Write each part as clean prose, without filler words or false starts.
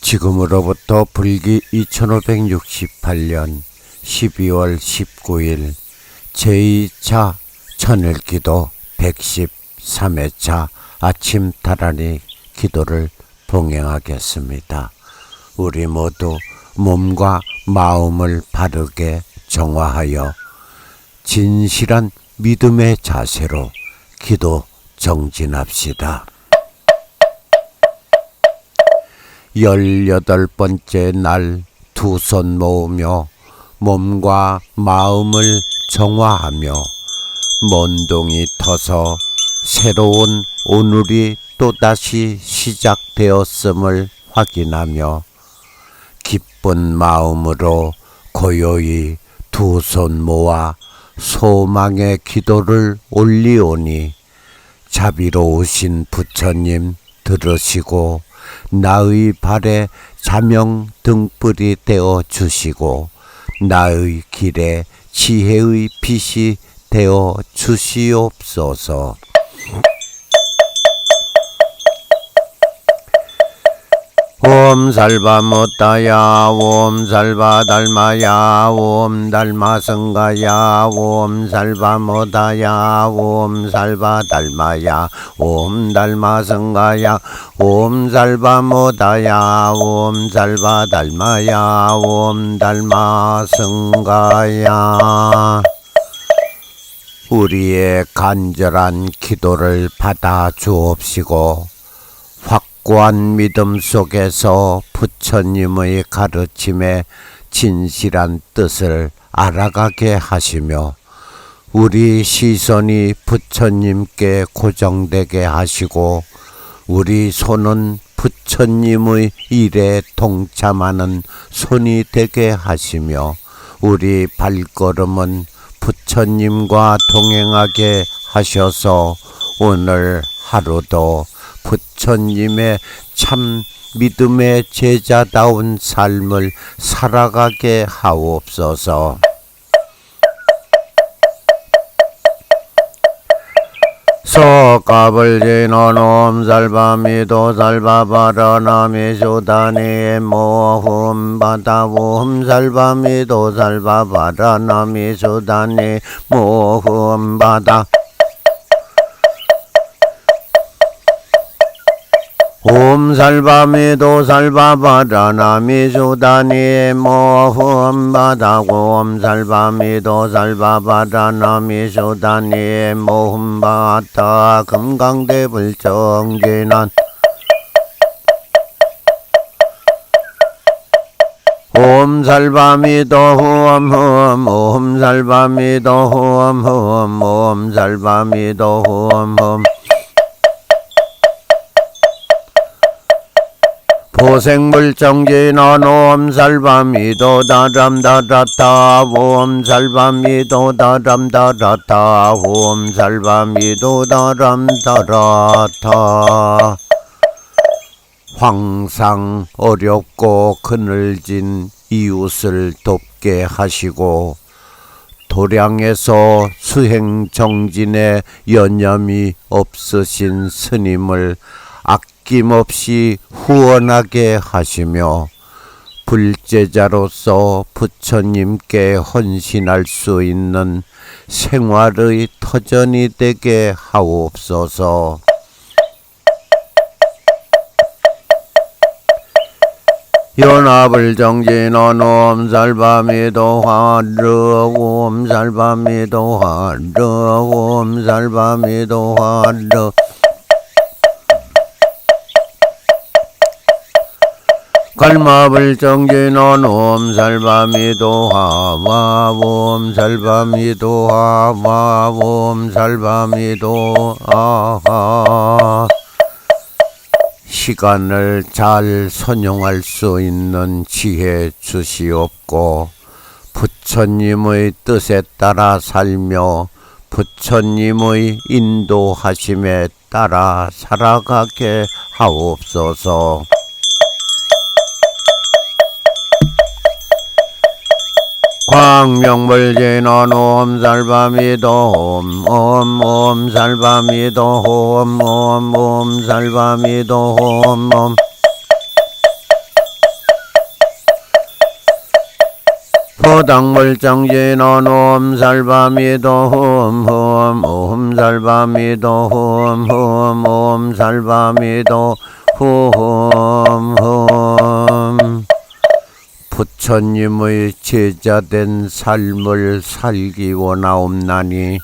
지금으로부터 불기 2568년 12월 19일 제2차 천일기도 113회차 아침 다라니 기도를 봉행하겠습니다. 우리 모두 몸과 마음을 바르게 정화하여 진실한 믿음의 자세로 기도 정진합시다. 18번째 날 두 손 모으며 몸과 마음을 정화하며 먼동이 터서 새로운 오늘이 또다시 시작되었음을 확인하며 기쁜 마음으로 고요히 두 손 모아 소망의 기도를 올리오니 자비로우신 부처님 들으시고 나의 발에 자명 등불이 되어 주시고 나의 길에 지혜의 빛이 되어 주시옵소서. 옴 살바 못다야 옴 살바 달마야 옴 달마 성가야 옴 살바 못다야 옴 살바 달마야 옴 달마 성가야 옴 살바 못다야 옴 살바 달마야 옴 달마 성가야. 우리의 간절한 기도를 받아 주옵시고 확고한 믿음 속에서 부처님의 가르침에 진실한 뜻을 알아가게 하시며 우리 시선이 부처님께 고정되게 하시고 우리 손은 부처님의 일에 동참하는 손이 되게 하시며 우리 발걸음은 부처님과 동행하게 하셔서 오늘 하루도 부처님의 참 믿음의 제자다운 삶을 살아가게 하옵소서. 소가불진원 옴살바미도 살바바라나미 수다니 모흠바다 옴살바미도 살바바라나미 수다니 모흠바다 옴 살바미도 살바바라나미 수다니 모흠바다 옴 살바미도 살바바라나미 수다니 모흠바다 금강대불정진한 옴 살바미도 홈홈 옴 살바미도 홈홈 옴 살바미도 홈홈 보생불정진원 옴살바미도 다람다라타 옴살바미도 다람다라타 옴살바미도 다람다라타. 항상 어렵고 그늘진 이웃을 돕게 하시고 도량에서 수행정진에 여념이 없으신 스님을 아낌없이 후원하게 하시며 불제자로서 부처님께 헌신할 수 있는 생활의 터전이 되게 하옵소서. 연합을정진원 옴살바미도 화르 옴살바미도 화르 옴살바미도 화르 갈마불정진원 옴살바미도 하와 옴살바미도 하와 옴살바미도 아하. 시간을 잘 선용할 수 있는 지혜 주시옵고 부처님의 뜻에 따라 살며 부처님의 인도하심에 따라 살아가게 하옵소서. 광명불진원 옴살바미도 옴살바미도 옴살바미도 옴 보당물정진원 옴살바미도 옴살바미도 옴살바미도 부처님의 제자된 삶을 살기 원하옵나니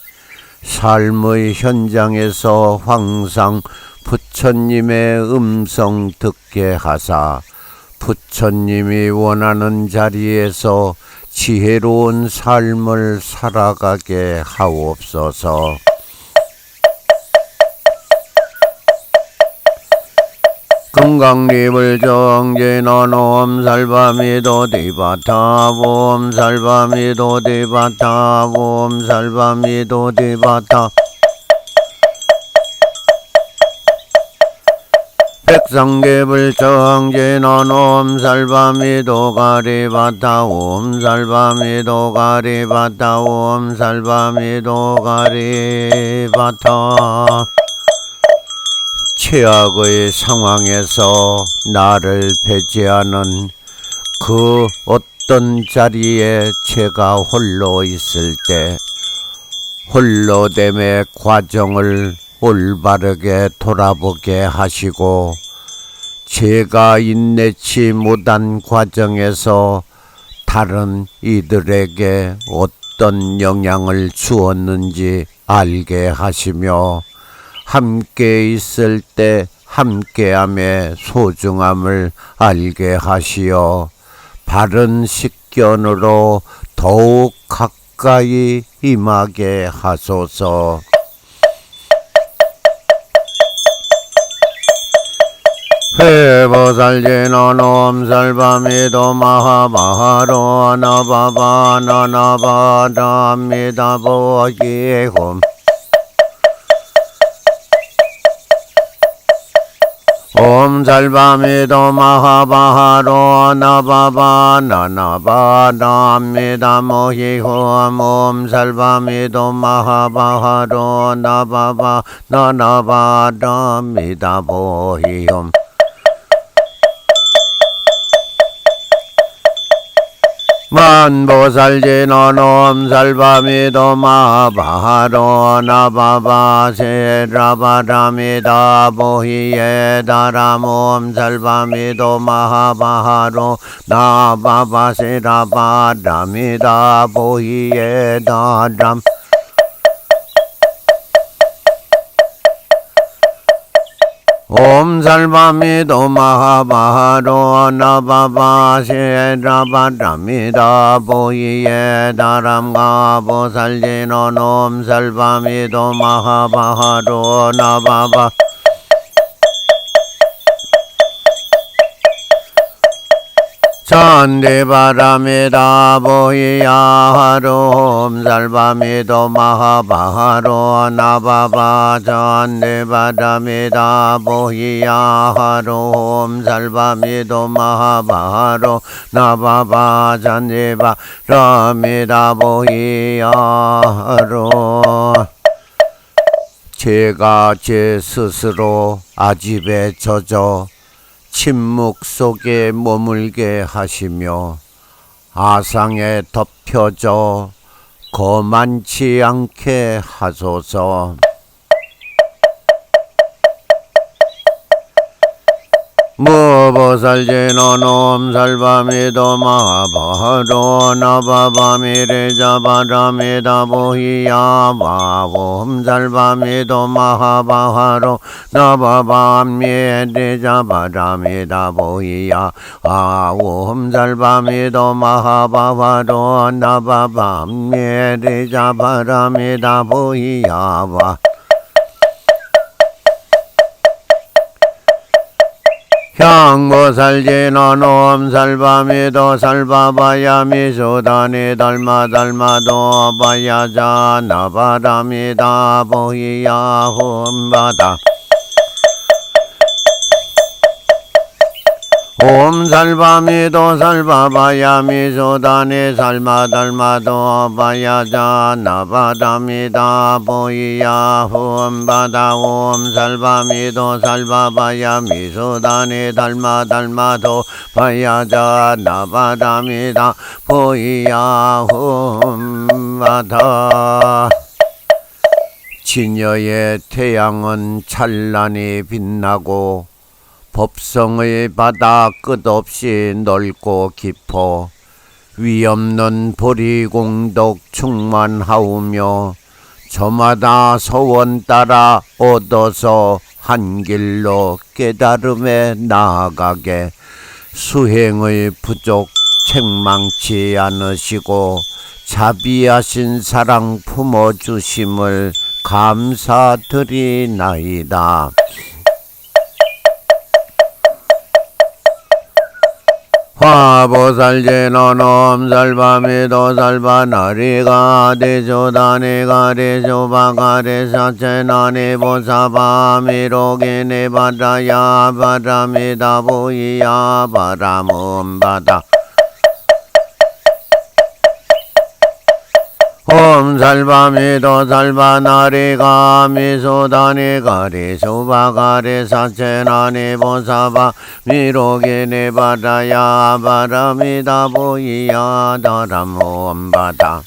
삶의 현장에서 항상 부처님의 음성 듣게 하사 부처님이 원하는 자리에서 지혜로운 삶을 살아가게 하옵소서. 금강립을 정진원 옴살바미도 디바타 옴살바미도 디바타 옴살바미도 디바타 백성계불 정진원 옴살바미도 가리바타 옴살바미도 가리바타 옴살바미도 가리바타 최악의 상황에서 나를 배제하는 그 어떤 자리에 제가 홀로 있을 때 홀로됨의 과정을 올바르게 돌아보게 하시고 제가 인내치 못한 과정에서 다른 이들에게 어떤 영향을 주었는지 알게 하시며 함께 있을 때 함께함의 소중함을 알게 하시어 바른 식견으로 더욱 가까이 임하게 하소서. 회보살진원 옴살바미도 마하바하로 나바바나나바담미다보기홈 옴살바미도 마하바하로 나바바나나바담미다모히홈 옴살바미도 마하바하로 나바바나나바담미다보히홈 만보살진원 옴살바미도 마하바하로 나바바세라바담이다 보히에다람 옴살바미도 마하바하로 나바바세라바담이다 보히에다람 옴살바미도 마하바하로 나바바세라바담이다 보이에다람가 보살진원 옴살바미도 마하바하로 나바바 잔디바람이다 보이야하로 옴살바미도 마하바하로 나바바 잔디바람이다 보이야하로 옴살바미도 마하바하로 나바바 잔디바람이다 보이야하로 제가 제 스스로 아집에 젖어 침묵 속에 머물게 하시며 아상에 덮여져 거만치 않게 하소서. 무보살진원 옴살바미도 마하바하로 나바바미레자바람이다 보히야바 옴살바미도 마하바하로 나바바미레자바람이다 보히야 옴살바미도 마하바하로 나바바미레자바람이다 보히야바 향보살진원 옴살바미도 살바바야미소다니 달마달마도 바야자 나바람이다 보이야 홈바다 옴 살바미도 살바바야 미소다니 살마달마도 바야자 나바담이다 보이야 홈바다 옴 살바미도 살바바야 미소다니 달마달마도 바야자 나바담이다 보이야 홈바다. 진여의 태양은 찬란히 빛나고 법성의 바다 끝없이 넓고 깊어 위없는 보리공덕 충만하오며 저마다 서원 따라 얻어서 한 길로 깨달음에 나아가게 수행의 부족 책망치 않으시고 자비하신 사랑 품어주심을 감사드리나이다. 화보살제노놈 살바미도 살바나리가 대조다니가 대조바가 대사체나니 보사바미로기니 바다야 바람이다 보이야 바람음바다. 옴 살바미도 살바나리가 미소다니가 리수바가리 사체나니 보사바 미로기니 바다야 바람이다 보이야 다람옴바다.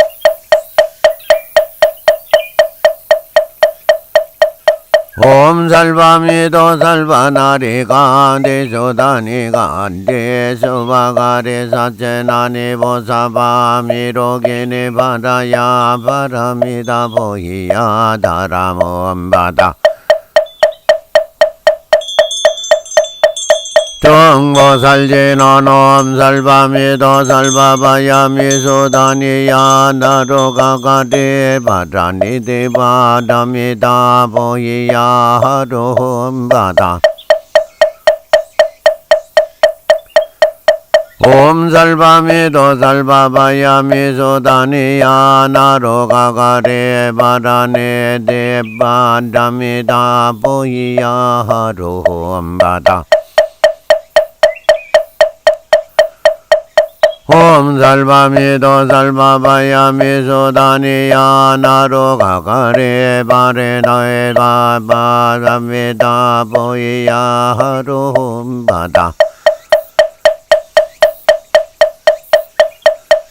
옴 살바미도 살바나리가 대조다니가 대수바가리 사체나니 보사바 미로기니 바다야 바람이다 보이야 다람음바다. 정보살제노놈 살바미도 살바바야 미소다니야 나로가가리 바라니디 바담이다 보이야 하rum바다. 옴 살바미도 살바바야 미소다니야 나로가가리 바라니디 바담이다 보이야 하rum바다. 옴 살바미도 살바바야 미소다니야 나로가가리 바레나에 바바담이다 보이야 하rum바다.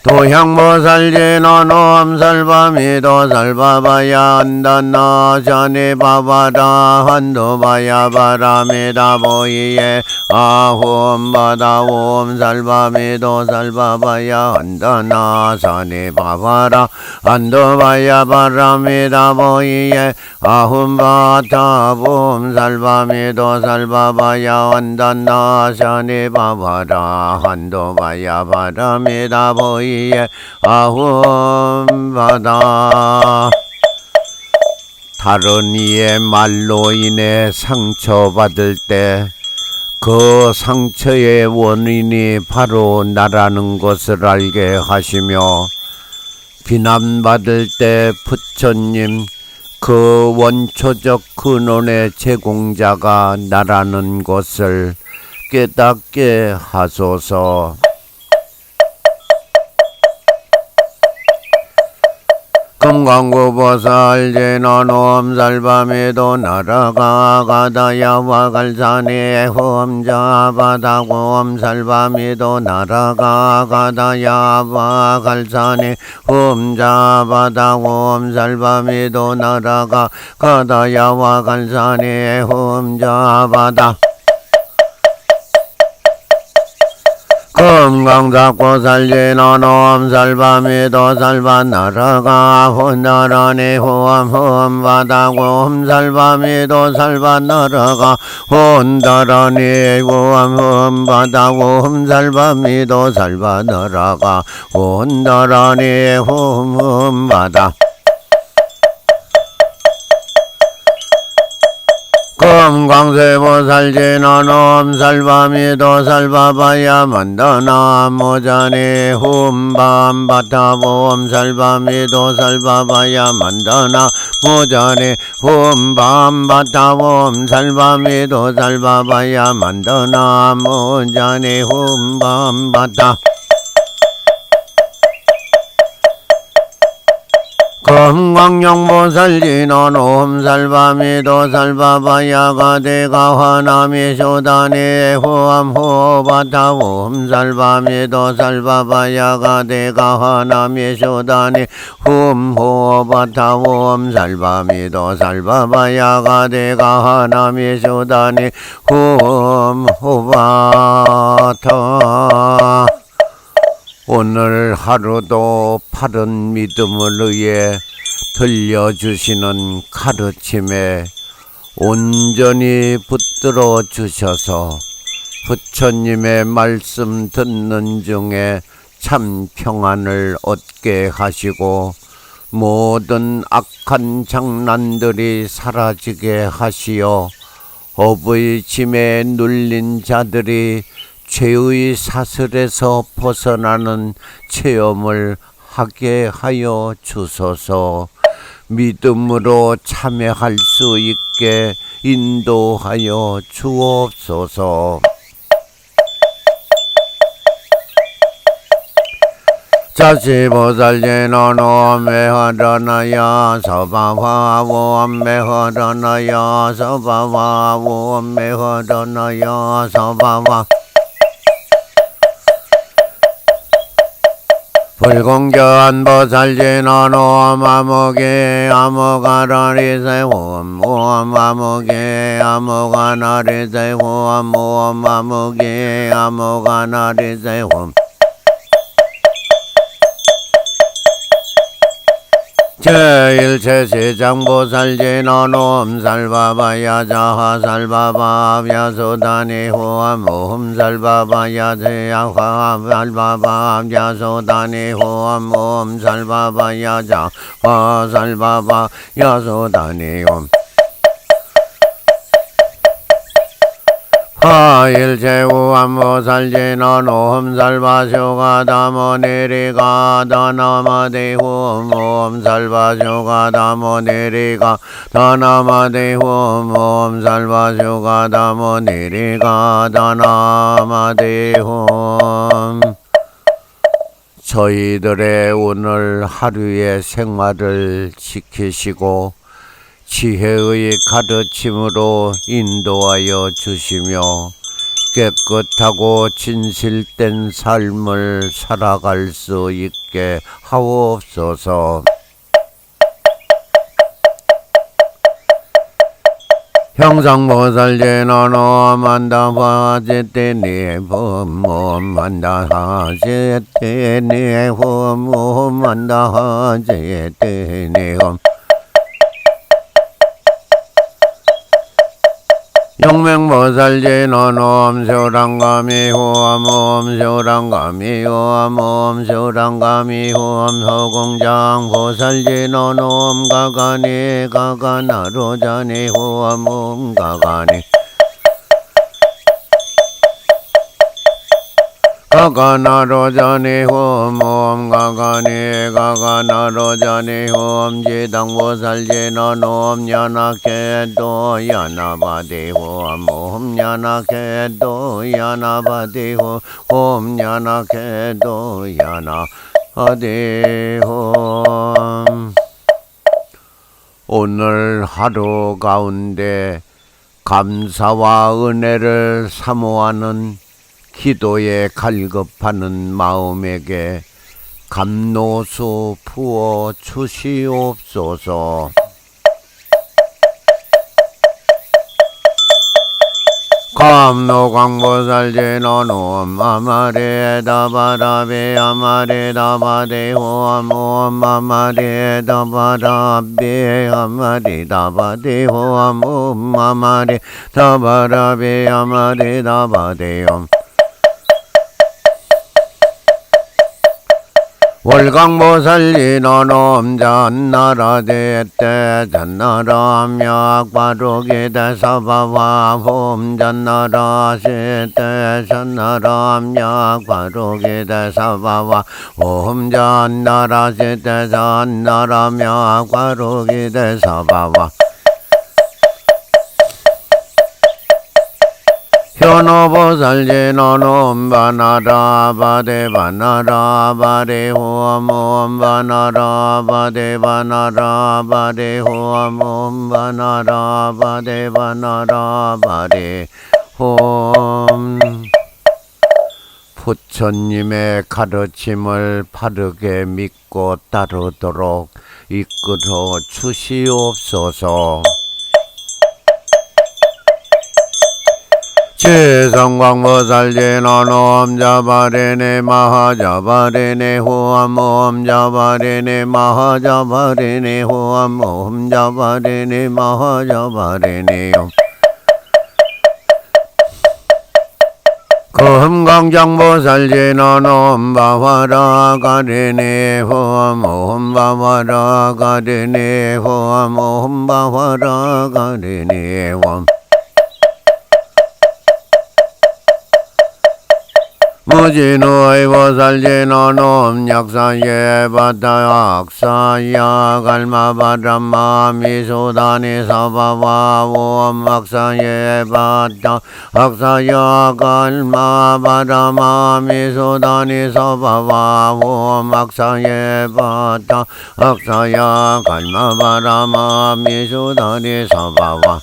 도향보살제노놈 살바미도 살바바야 한단나 자니 바바다 한도바야 바람이다 보이에 아홈바다 옴 살바미도 살바바야 한단나 자니 바바라 한도바야 바람이다 보이에 아홈바다 옴 살바미도 살바바야 한단나 자니 바바라 한도바야 바람이다 보이에 아홈바다. 다른 이의 말로 인해 상처받을 때 그 상처의 원인이 바로 나라는 것을 알게 하시며 비난받을 때 부처님 그 원초적 근원의 제공자가 나라는 것을 깨닫게 하소서. 금강구보살제노놈 살바미도 나라가 가다야와 갈산에 홈자바다곰 살바미도 나라가 가다야와 갈산에 홈자바다곰 살바미도 나라가 가다야와 갈산에 홈자바다. 금강작고살제노놈 살바미도 살바나라가 혼나라니 홈바다곰 살바미도 살바나라가 혼다라니 홈바다곰 살바미도 살바나라가 혼다라니 홈바다. 금강세보살제노놈 살바미도 살바바야 만다나 모자니 홈밤바타보험 살바미도 살바바야 만다나 모자네 옴 밤바타 옴 살바미도 살바바야 만더나 모자네 옴 밤바타 금광영보살진원 옴살바미도 살바바야가 대가화나미 쇼다니 호암호바타 옴살바미도 살바바야가 대가화나미 쇼다니 홈호바타 옴살바미도 살바바야가 대가화나미 쇼다니 홈호바타 오늘 하루도 바른 믿음을 위해 들려주시는 가르침에 온전히 붙들어 주셔서 부처님의 말씀 듣는 중에 참 평안을 얻게 하시고 모든 악한 장난들이 사라지게 하시어 업의 짐에 눌린 자들이 죄의 사슬에서 벗어나는 체험을 하게 하여 주소서. 믿음으로 참여할 수 있게 인도하여 주옵소서. 자시보살제노노 메허러나야 서바와오 메허러나야 서바와오 메허러나야 서바와 불공견 보살진노노 마무게 아무가라리세홈 마무게 아무가나리세홈 마무게 아무가나리세홈 제1체시장보살진노노 살바바야 자하살바바 야소다니 호암 살바바야 제야화 살바바 야소다니 호암 살바바야 자하살바바 야소다니 홈 화일제우암보살진노노 살바쇼가 다모니리가 다나마대홈 살바쇼가 다모니리가 다나마대홈 살바쇼가 다모니리가 다나마대홈 저희들의 오늘 하루의 생활을 지키시고 지혜의 가르침으로 인도하여 주시며 깨끗하고 진실된 삶을 살아갈 수 있게 하옵소서. 형상보살제노노 만다화제테니 봄만다화제테니 봄만다화제테니 용맹보살제노노 쇼랑가미 호암 쇼랑가미 호암 쇼랑가미 호암 서공장 보살제노노 가가니 가가나로자니 호암 가가니 가가나로자니 홈 가가니 가가나로자니 홈 지당보살제노노 야나케도 야나바디 홈 야나케도 야나바디 홈 야나케도 야나바디 홈 오늘 하루 가운데 감사와 은혜를 사모하는 기도에 갈급하는 마음에게 감노수 부어 주시옵소서. 감노광보살제노노 아마레다바라베 아마레다바데호암 아마레다바라베 아마레다바데호암 아마레다바라베 아마레다바데옴 월강보살리노놈 전나라대때 전나라암약바루기대 사바와 홈 전나라시대 전나라암약바루기대 사바와 홈 전나라시대 전나라암약바루기대 사바와 현오보살지노놈 바나라바데 바나라바데 호암 바나라바데 바나라바데 호암 바나라바데 바나라바데 홈 부처님의 가르침을 바르게 믿고 따르도록 이끌어 주시옵소서. 제성광보살제노놈 자바레네 마하자바레네 호암 자바레네 마하자바레네 호암 자바레네 마하자바레네 금강장보살제노놈 바와라가레네 호암 바와라가레네 호암 바와라가레네 호암 무진의보살제노놈 약사예 바다약사야 갈마바람마 미소다니 사바와 옴 악사예 바다 악사야 갈마바람마 미소다니 사바와 옴 악사예 바다 악사야 갈마바람마 미소다니 사바와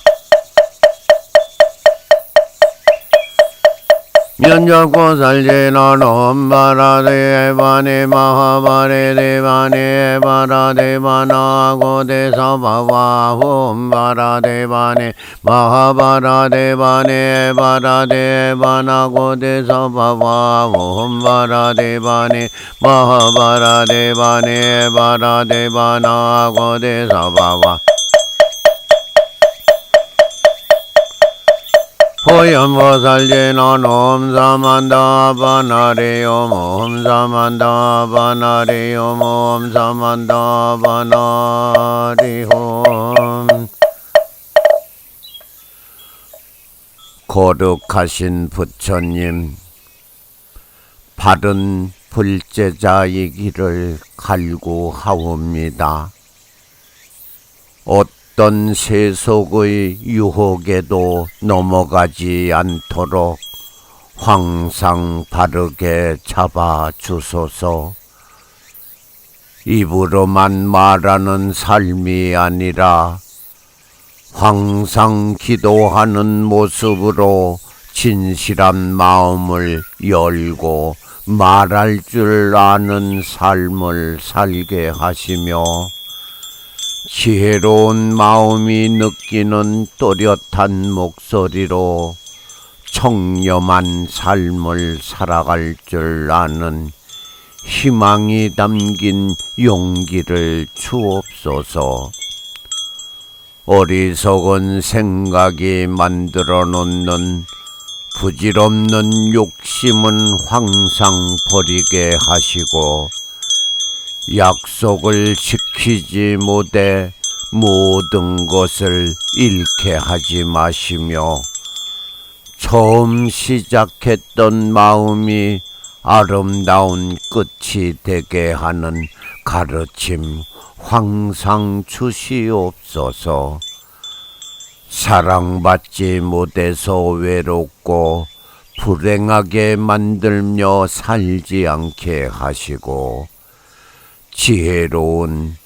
면적보살제노놈 바라데바네 마하바레데바네 바라데바나 고데사바와 홈 바라데바네 마하바라데바네 바라데바나 고데사바와 홈 바라데바네 마하바라데바네 바라데바나 고데사바와 호연보살제노놈 사만다 바나레옴 옴 사만다 바나레옴 옴 사만다 바나레옴 거룩하신 부처님, 바른 불제자이기를 갈구하옵니다. 어떤 세속의 유혹에도 넘어가지 않도록 항상 바르게 잡아주소서. 입으로만 말하는 삶이 아니라 항상 기도하는 모습으로 진실한 마음을 열고 말할 줄 아는 삶을 살게 하시며 지혜로운 마음이 느끼는 또렷한 목소리로 청렴한 삶을 살아갈 줄 아는 희망이 담긴 용기를 주옵소서. 어리석은 생각이 만들어 놓는 부질없는 욕심은 항상 버리게 하시고 약속을 지키지 못해 모든 것을 잃게 하지 마시며 처음 시작했던 마음이 아름다운 끝이 되게 하는 가르침 항상 주시옵소서. 사랑받지 못해서 외롭고 불행하게 만들며 살지 않게 하시고 지혜로운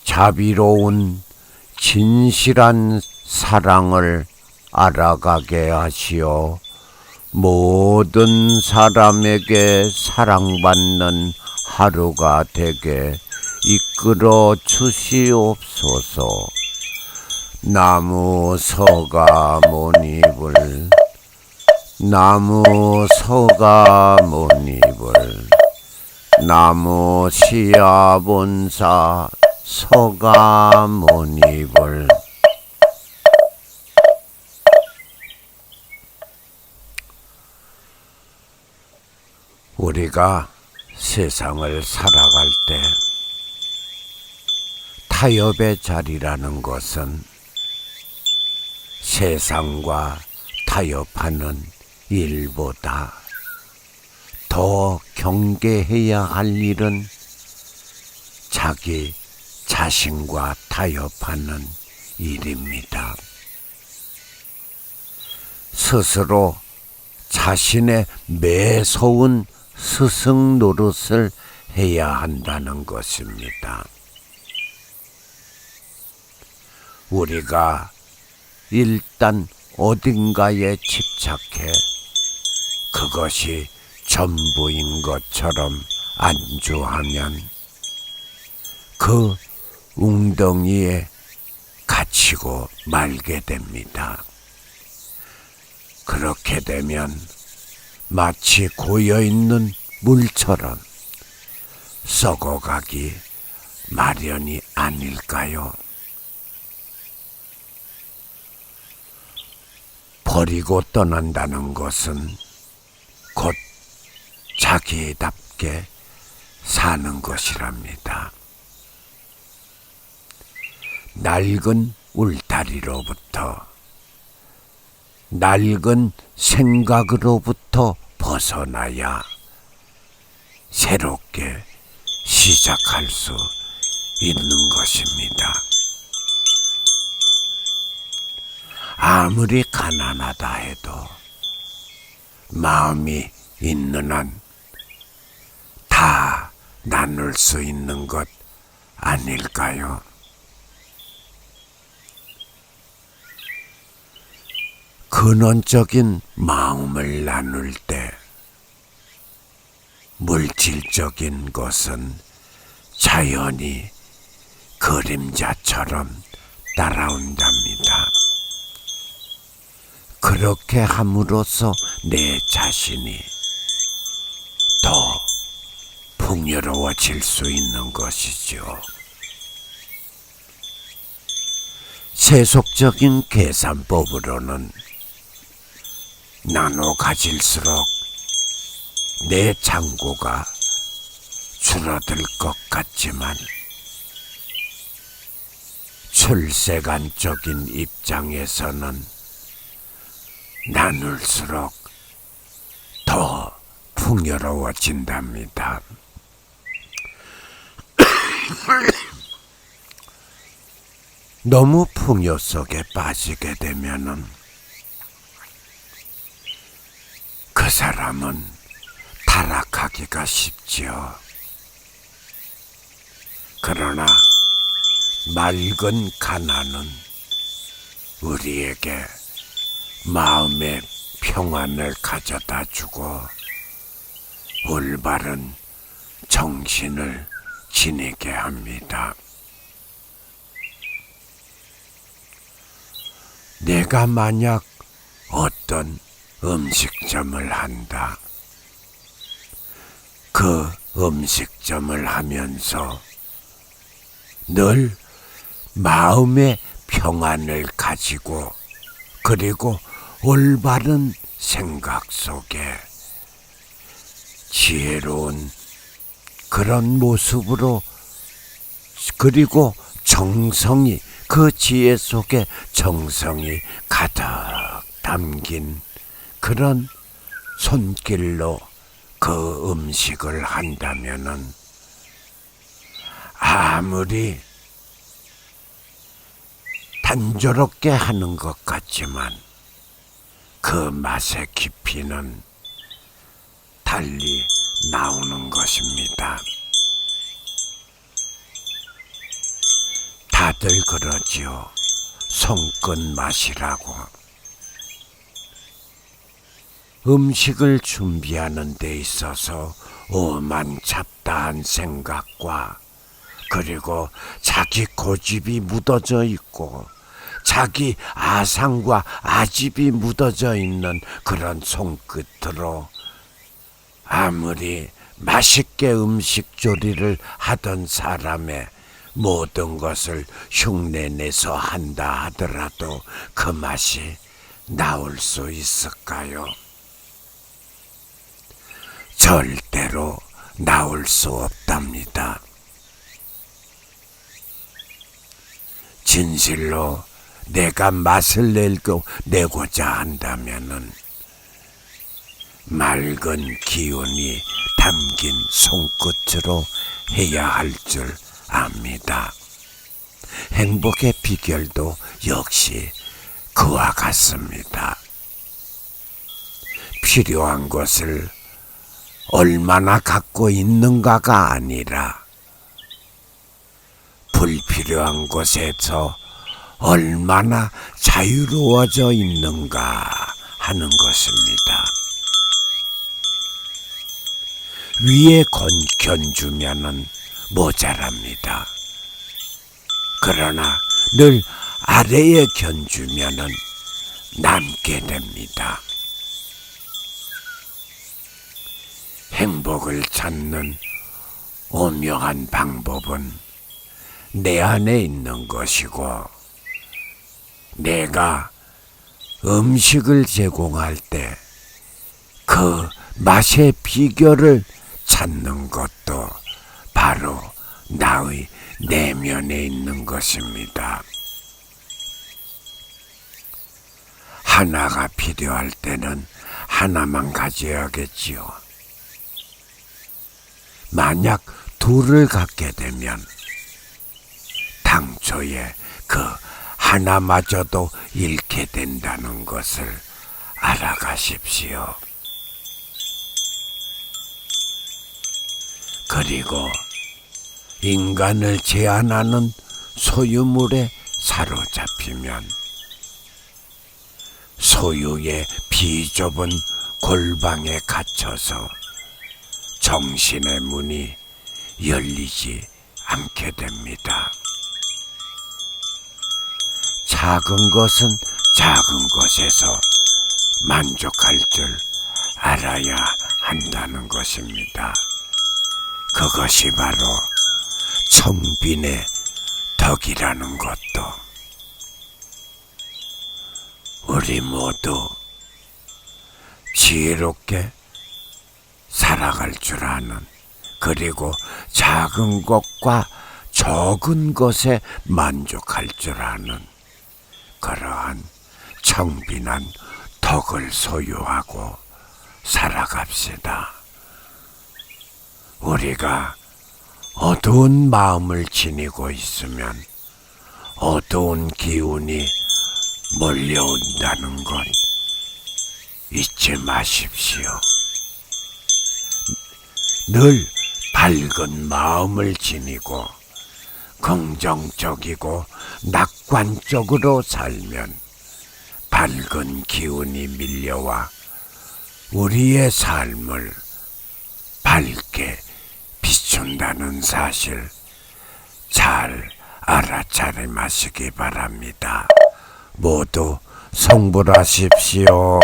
자비로운 진실한 사랑을 알아가게 하시어 모든 사람에게 사랑받는 하루가 되게 이끌어 주시옵소서. 나무 서가모니불 나무 서가모니불 나무 시아본사 서가모니불. 우리가 세상을 살아갈 때 타협의 자리라는 것은 세상과 타협하는 일보다 더 경계해야 할 일은 자기 자신과 타협하는 일입니다. 스스로 자신의 매서운 스승 노릇을 해야 한다는 것입니다. 우리가 일단 어딘가에 집착해 그것이 전부인 것처럼 안주하면 그 웅덩이에 갇히고 말게 됩니다. 그렇게 되면 마치 고여있는 물처럼 썩어가기 마련이 아닐까요? 버리고 떠난다는 것은 곧 자기답게 사는 것이랍니다. 낡은 울타리로부터, 낡은 생각으로부터 벗어나야 새롭게 시작할 수 있는 것입니다. 아무리 가난하다 해도 마음이 있는 한 다 나눌 수 있는 것 아닐까요? 근원적인 마음을 나눌 때 물질적인 것은 자연히 그림자처럼 따라온답니다. 그렇게 함으로써 내 자신이 더 풍요로워질 수 있는 것이죠. 세속적인 계산법으로는 나눠 가질수록 내 잔고가 줄어들 것 같지만 출세관적인 입장에서는 나눌수록 더 풍요로워진답니다. 너무 풍요 속에 빠지게 되면은 그 사람은 타락하기가 쉽지요. 그러나 맑은 가난은 우리에게 마음의 평안을 가져다 주고 올바른 정신을 지니게 합니다. 내가 만약 어떤 음식점을 한다. 그 음식점을 하면서 늘 마음의 평안을 가지고 그리고 올바른 생각 속에 지혜로운 그런 모습으로 그리고 정성이 그 지혜 속에 정성이 가득 담긴 그런 손길로 그 음식을 한다면은 아무리 단조롭게 하는 것 같지만 그 맛의 깊이는 달리 나오는 것입니다. 다들 그러지요. 손끝 맛이라고. 음식을 준비하는 데 있어서 오만 잡다한 생각과 그리고 자기 고집이 묻어져 있고 자기 아상과 아집이 묻어져 있는 그런 손끝으로 아무리 맛있게 음식 조리를 하던 사람의 모든 것을 흉내내서 한다 하더라도 그 맛이 나올 수 있을까요? 절대로 나올 수 없답니다. 진실로 내가 맛을 내고자 한다면은 맑은 기운이 담긴 손끝으로 해야 할 줄 압니다. 행복의 비결도 역시 그와 같습니다. 필요한 것을 얼마나 갖고 있는가가 아니라 불필요한 것에서 얼마나 자유로워져 있는가 하는 것입니다. 위에 견주면은 모자랍니다. 그러나 늘 아래에 견주면은 남게 됩니다. 행복을 찾는 오묘한 방법은 내 안에 있는 것이고, 내가 음식을 제공할 때 그 맛의 비결을 찾는 것도 바로 나의 내면에 있는 것입니다. 하나가 필요할 때는 하나만 가져야겠지요. 만약 둘을 갖게 되면 당초에 그 하나마저도 잃게 된다는 것을 알아가십시오. 그리고 인간을 제한하는 소유물에 사로잡히면 소유의 비좁은 골방에 갇혀서 정신의 문이 열리지 않게 됩니다. 작은 것은 작은 것에서 만족할 줄 알아야 한다는 것입니다. 그것이 바로 청빈의 덕이라는 것도. 우리 모두 지혜롭게 살아갈 줄 아는, 그리고 작은 것과 적은 것에 만족할 줄 아는 그러한 청빈한 덕을 소유하고 살아갑시다. 우리가 어두운 마음을 지니고 있으면 어두운 기운이 몰려온다는 것 잊지 마십시오. 늘 밝은 마음을 지니고 긍정적이고 낙관적으로 살면 밝은 기운이 밀려와 우리의 삶을 밝게 비춘다는 사실 잘 알아차림하시기 바랍니다. 모두 성불하십시오.